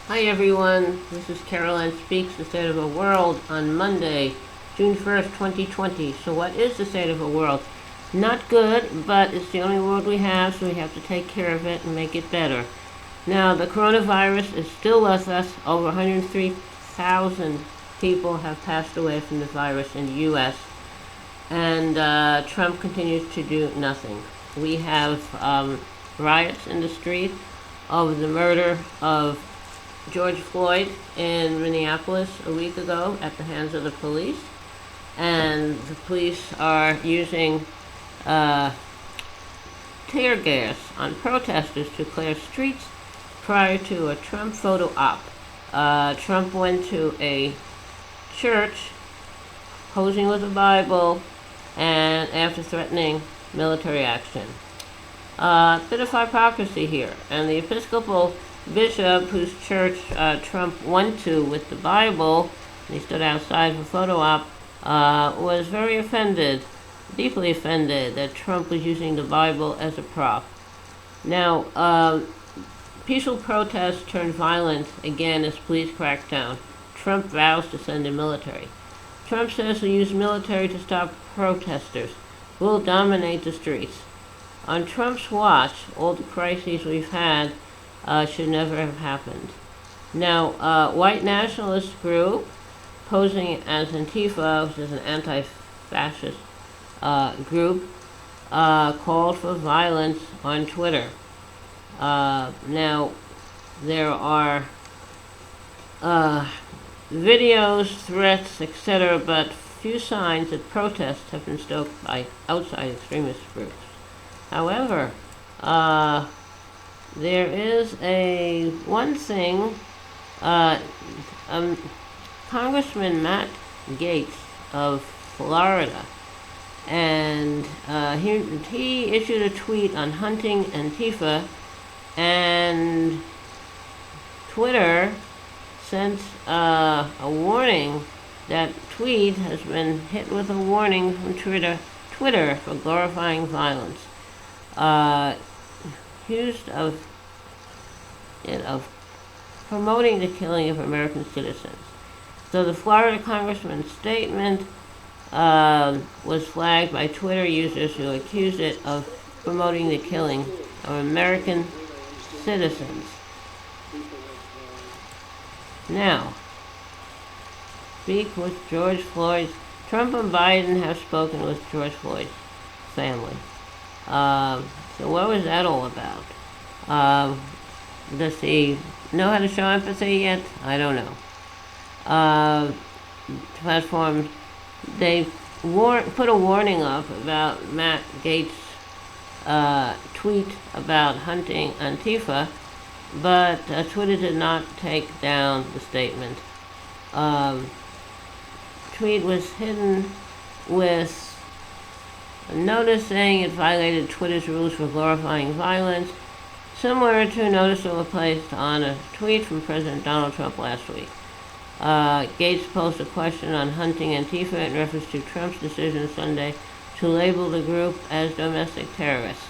Hi everyone, this is Caroline Speaks, the State of the World on Monday, June 1st, 2020. So what is the state of the world? Not good, but it's the only world we have, so we have to take care of it and make it better. Now, the coronavirus is still with us. Over 103,000 people have passed away from the virus in the U.S., and Trump continues to do nothing. We have riots in the street over the murder of George Floyd in Minneapolis a week ago at the hands of the police, and the police are using tear gas on protesters to clear streets prior to a Trump photo op. Trump went to a church posing with a Bible and after threatening military action. Bit of hypocrisy here, and the Episcopal bishop whose church Trump went to with the Bible, and he stood outside for photo op, was very offended, deeply offended, that Trump was using the Bible as a prop. Now, peaceful protests turned violent again as police cracked down. Trump vows to send in military. Trump says he'll use military to stop protesters. We'll dominate the streets. On Trump's watch, all the crises we've had should never have happened. Now, white nationalist group posing as Antifa, which is an anti-fascist group, called for violence on Twitter. Now, there are videos, threats, etc., but few signs that protests have been stoked by outside extremist groups. However, there is one thing. Congressman Matt Gaetz of Florida, and he issued a tweet on hunting Antifa, and Twitter sent a warning. That tweet has been hit with a warning from Twitter for glorifying violence. Accused of promoting the killing of American citizens. So the Florida congressman's statement was flagged by Twitter users who accused it of promoting the killing of American citizens. Now, speak with George Floyd. Trump and Biden have spoken with George Floyd's family. So what was that all about? Does he know how to show empathy yet? I don't know. Platform, they put a warning up about Matt Gaetz' tweet about hunting Antifa, but Twitter did not take down the statement. Tweet was hidden with a notice saying it violated Twitter's rules for glorifying violence, similar to a notice that was placed on a tweet from President Donald Trump last week. Gaetz posed a question on hunting Antifa in reference to Trump's decision Sunday to label the group as domestic terrorists.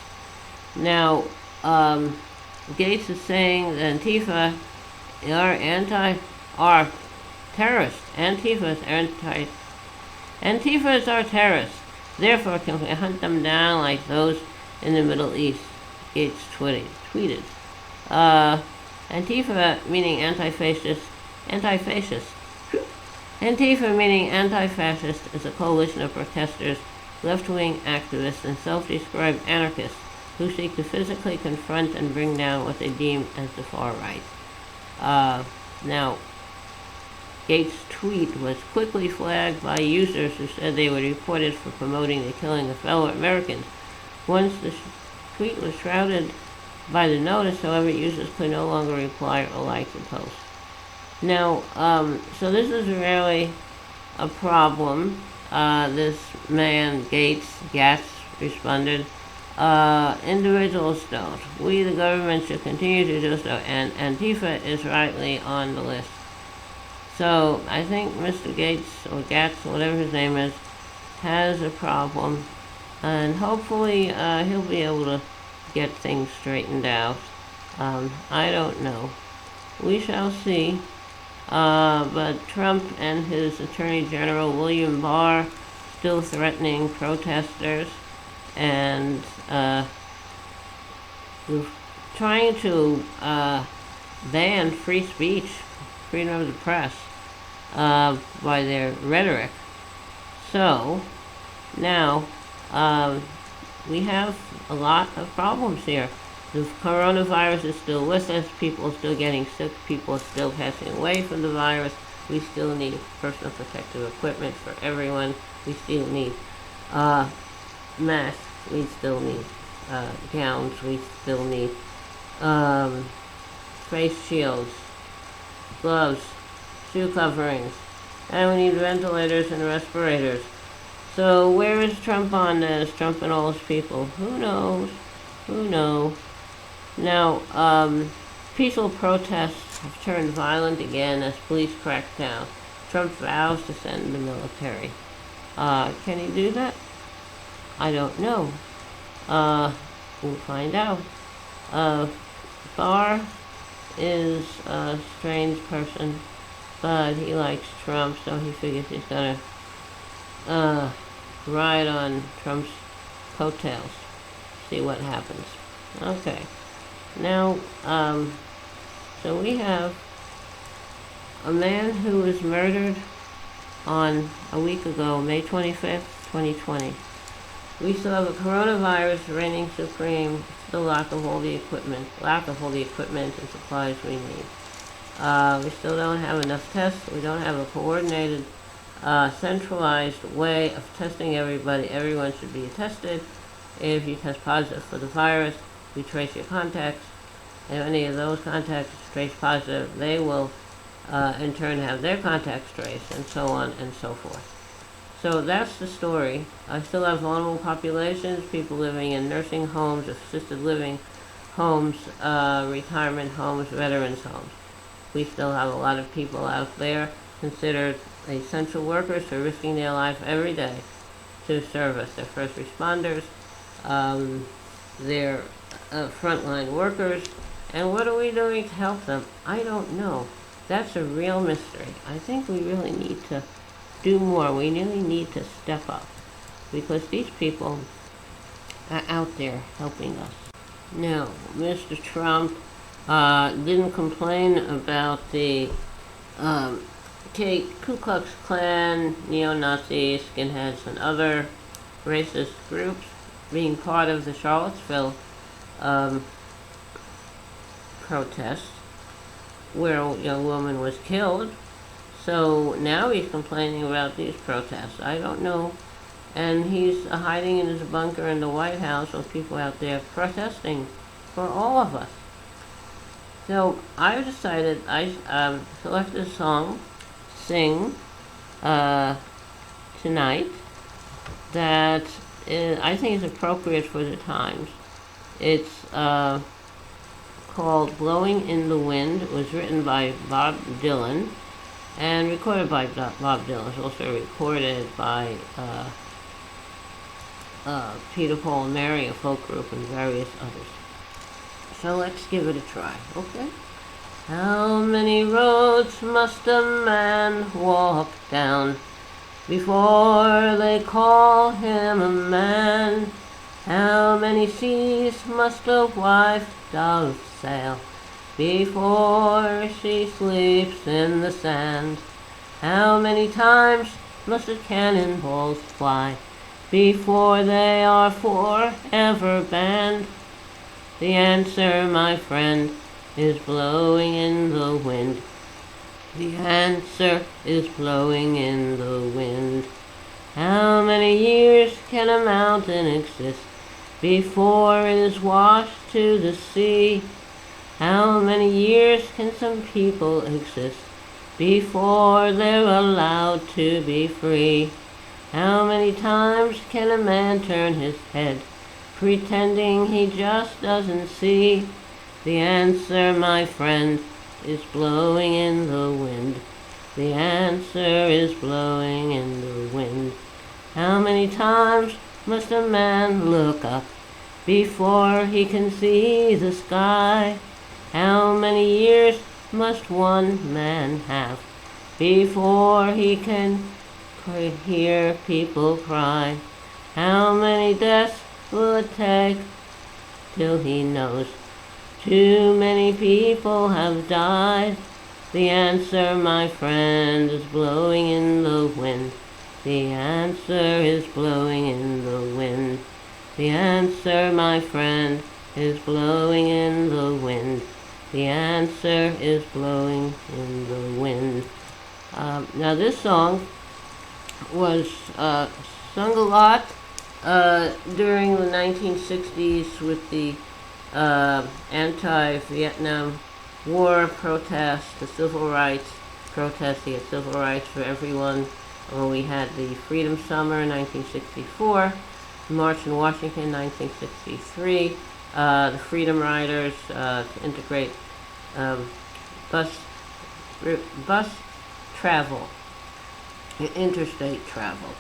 Now, Gaetz is saying that Antifa are terrorists. Antifa is our terrorists. Therefore, can we hunt them down like those in the Middle East? Gaetz tweeted. Antifa meaning anti-fascist. Antifa meaning anti-fascist is a coalition of protesters, left-wing activists, and self-described anarchists who seek to physically confront and bring down what they deem as the far right. Now, Gaetz' tweet was quickly flagged by users who said they would report it for promoting the killing of fellow Americans. Once the tweet was shrouded by the notice, however, users could no longer reply or like the post. Now, so this is really a problem. This man, Gaetz responded, individuals don't. We, the government, should continue to do so, and Antifa is rightly on the list. So I think Mr. Gaetz, or Gatz, or whatever his name is, has a problem, and hopefully he'll be able to get things straightened out. I don't know. We shall see. But Trump and his Attorney General William Barr still threatening protesters and trying to ban free speech, freedom of the press, by their rhetoric. So now we have a lot of problems here. The coronavirus is still with us. People are still getting sick. People are still passing away from the virus. We still need personal protective equipment for everyone. We still need masks. We still need gowns. We still need face shields, gloves, shoe coverings, and we need ventilators and respirators. So where is Trump on this? Trump and all his people? Who knows? Who knows? Now, peaceful protests have turned violent again as police crack down. Trump vows to send the military. Can he do that? I don't know. We'll find out. Barr is a strange person, but he likes Trump, so he figures he's gonna ride on Trump's coattails. See what happens. Okay. Now, so we have a man who was murdered on a week ago, May 25th, 2020. We still have a coronavirus reigning supreme, the lack of all the equipment and supplies we need. We still don't have enough tests. We don't have a coordinated, centralized way of testing everybody. Everyone should be tested. If you test positive for the virus, we trace your contacts. If any of those contacts trace positive, they will in turn have their contacts traced, and so on and so forth. So that's the story. I still have vulnerable populations, people living in nursing homes, assisted living homes, retirement homes, veterans homes. We still have a lot of people out there considered essential workers who are risking their life every day to serve us. They're first responders, they're frontline workers, and what are we doing to help them? I don't know. That's a real mystery. I think we really need to do more. We really need to step up because these people are out there helping us. Now, Mr. Trump didn't complain about the Ku Klux Klan, neo-Nazis, skinheads, and other racist groups being part of the Charlottesville protest where a young woman was killed. So now he's complaining about these protests. I don't know. And he's hiding in his bunker in the White House with people out there protesting for all of us. So I decided I selected a song to sing tonight that I think is appropriate for the times. It's called Blowing in the Wind. It was written by Bob Dylan and recorded by Bob Dylan. It's also recorded by Peter, Paul, and Mary, a folk group, and various others. So let's give it a try, okay? How many roads must a man walk down before they call him a man? How many seas must a wife dove sail before she sleeps in the sand? How many times must the cannonballs fly before they are forever banned? The answer, my friend, is blowing in the wind. The answer is blowing in the wind. How many years can a mountain exist before it is washed to the sea? How many years can some people exist before they're allowed to be free? How many times can a man turn his head, pretending he just doesn't see? The answer, my friend, is blowing in the wind. The answer is blowing in the wind. How many times must a man look up before he can see the sky? How many years must one man have before he can hear people cry? How many deaths will it take till he knows too many people have died? The answer, my friend, is blowing in the wind. The answer is blowing in the wind. The answer, my friend, is blowing in the wind. The answer is blowing in the wind. Now this song was sung a lot during the 1960s with the anti-Vietnam War protests, the civil rights protests to get civil rights for everyone. When we had the Freedom Summer in 1964, March in Washington 1963, the Freedom Riders to integrate bus travel, interstate travel.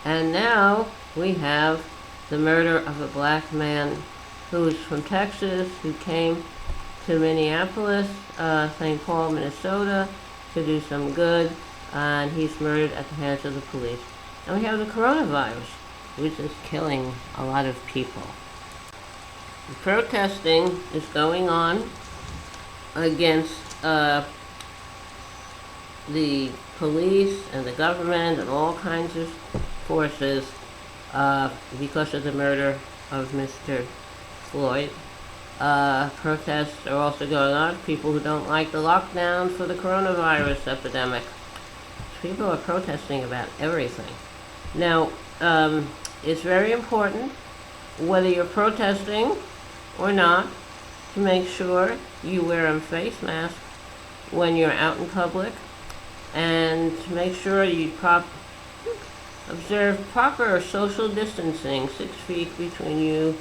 And now we have the murder of a black man who was from Texas, who came to Minneapolis, St. Paul, Minnesota, to do some good, and he's murdered at the hands of the police. And we have the coronavirus, which is killing a lot of people. The protesting is going on against the police and the government and all kinds of forces because of the murder of Mr. Floyd. Protests are also going on. People who don't like the lockdown for the coronavirus epidemic. People are protesting about everything. Now, it's very important, whether you're protesting or not, to make sure you wear a face mask when you're out in public, and to make sure you observe proper social distancing, 6 feet between you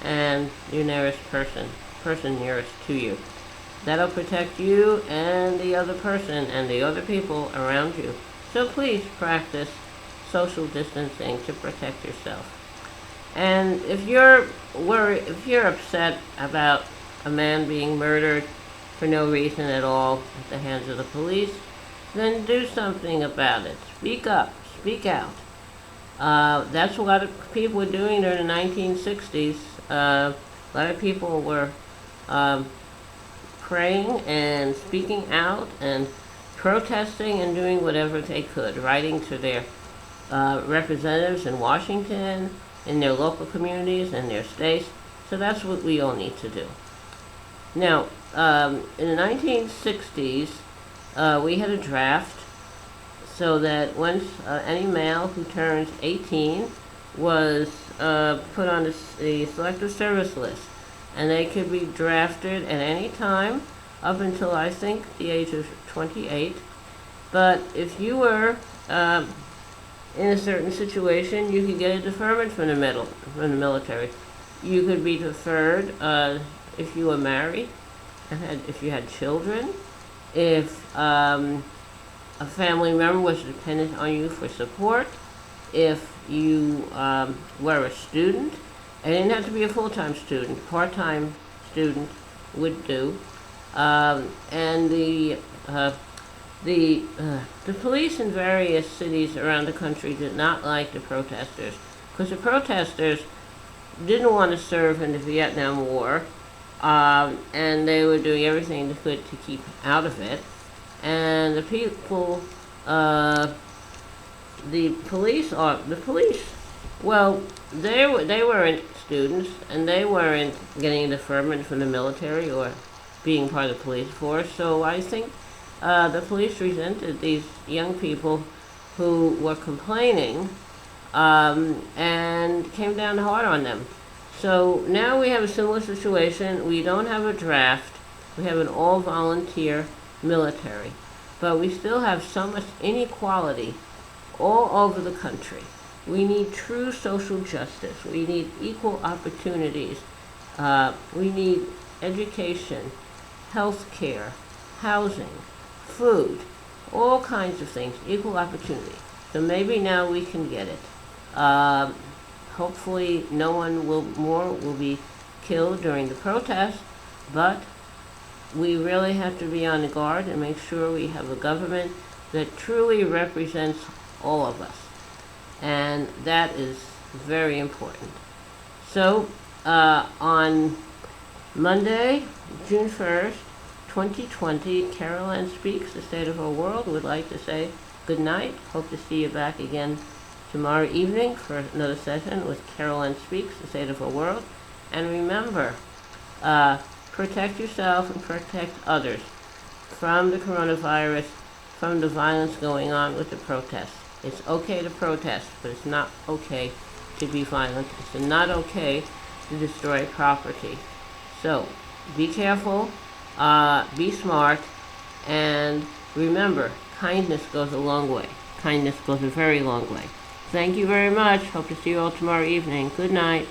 and your nearest person nearest to you. That'll protect you and the other person and the other people around you. So please practice social distancing to protect yourself. And if you're upset about a man being murdered for no reason at all at the hands of the police, then do something about it. Speak up, speak out. That's what a lot of people were doing during the 1960s. A lot of people were praying and speaking out and protesting and doing whatever they could, writing to their representatives in Washington, in their local communities, and their states. So that's what we all need to do. Now, in the 1960s, we had a draft so that once any male who turns 18 was put on the selective service list, and they could be drafted at any time up until I think the age of 28. But if you were in a certain situation, you could get a deferment from the military. You could be deferred if you were married, and if you had children, if a family member was dependent on you for support, if you were a student. It didn't have to be a full-time student. Part-time student would do. And the police in various cities around the country did not like the protesters, because the protesters didn't want to serve in the Vietnam War, and they were doing everything they could to keep out of it. And the people, the police, well, they weren't students, and they weren't getting a deferment from the military or being part of the police force. So I think the police resented these young people who were complaining and came down hard on them. So now we have a similar situation. We don't have a draft. We have an all-volunteer military. But we still have so much inequality all over the country. We need true social justice. We need equal opportunities. We need education, health care, housing, food, all kinds of things, equal opportunity. So maybe now we can get it. Hopefully no one will be killed during the protest, but we really have to be on guard and make sure we have a government that truly represents all of us. And that is very important. So, on Monday, June 1st, 2020, Carol Ann Speaks, The State of Our World, would like to say good night. Hope to see you back again tomorrow evening for another session with Carol Ann Speaks, The State of Our World. And remember, protect yourself and protect others from the coronavirus, from the violence going on with the protests. It's okay to protest, but it's not okay to be violent. It's not okay to destroy property. So, be careful, be smart, and remember, kindness goes a long way. Kindness goes a very long way. Thank you very much. Hope to see you all tomorrow evening. Good night.